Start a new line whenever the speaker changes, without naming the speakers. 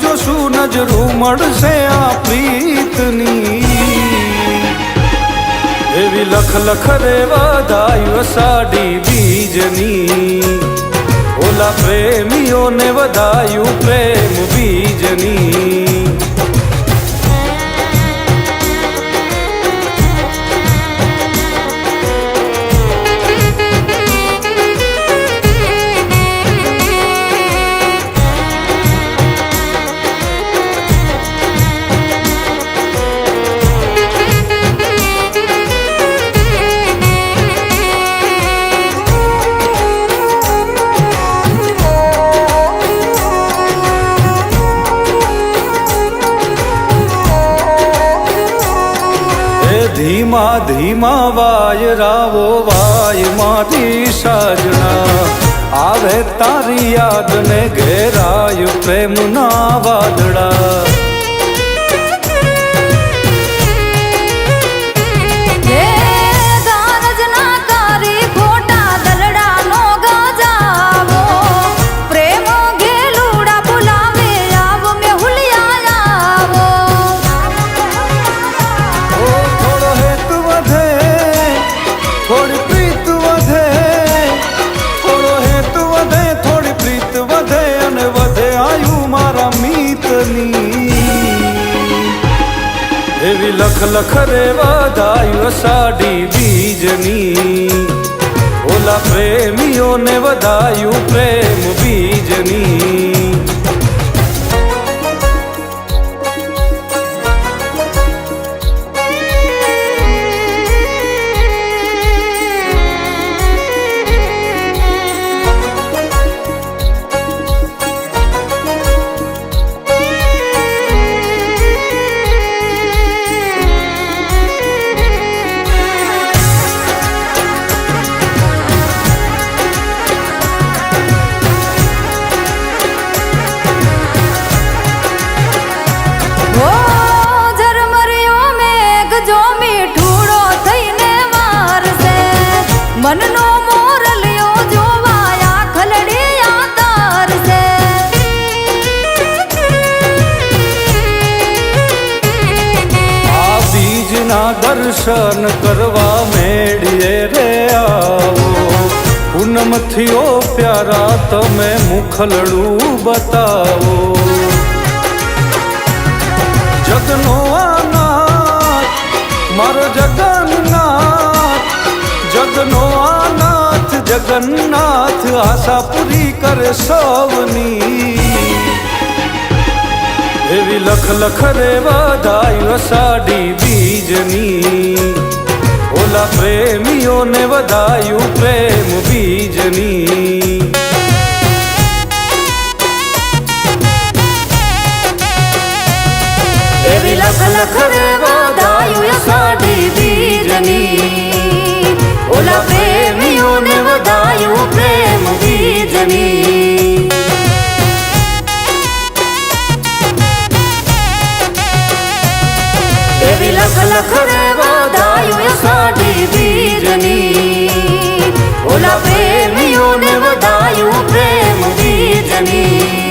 જોશું નજરું મળશે આ પ્રીતની એવી લખ લખ રે વધાયું અષાઢી બીજની ઓલા પ્રેમીઓને વધાયું પ્રેમ બીજની ધીમા ધીમા વાયરાવો વાય મારી સાજણા આવે તારી યાદ ને ઘેરાય પ્રેમના વાદળા એવી લખ લખ રે વધાયું અષાઢી બીજની ઓલા પ્રેમીઓને વધાયું પ્રેમ બીજની
મનનો મોરલિયો જોવાયા ખલડિયા તારસે
આ બીજના દર્શન કરવા મેળીએ રે આવો પૂનમથી ઓ પ્યારા તમે મુખલડું બતાવો જગનો આનાથ મારો જગન્નાથ જગનો આનાથ જગન્નાથ આશા પૂરી કરે સૌની એવી લખ લખ રે વધાયું અષાઢી બીજની ઓલા પ્રેમીઓને વધાયું પ્રેમ બીજની
એવી લખ લખ રે વધાયું અષાઢી બીજની ઓલા પ્રેમીઓને વધાયું પ્રેમ બીજની એવી લખ લખ રે વધાયું અષાઢી બીજની ઓલા પ્રેમીઓને વધાયું પ્રેમ બીજની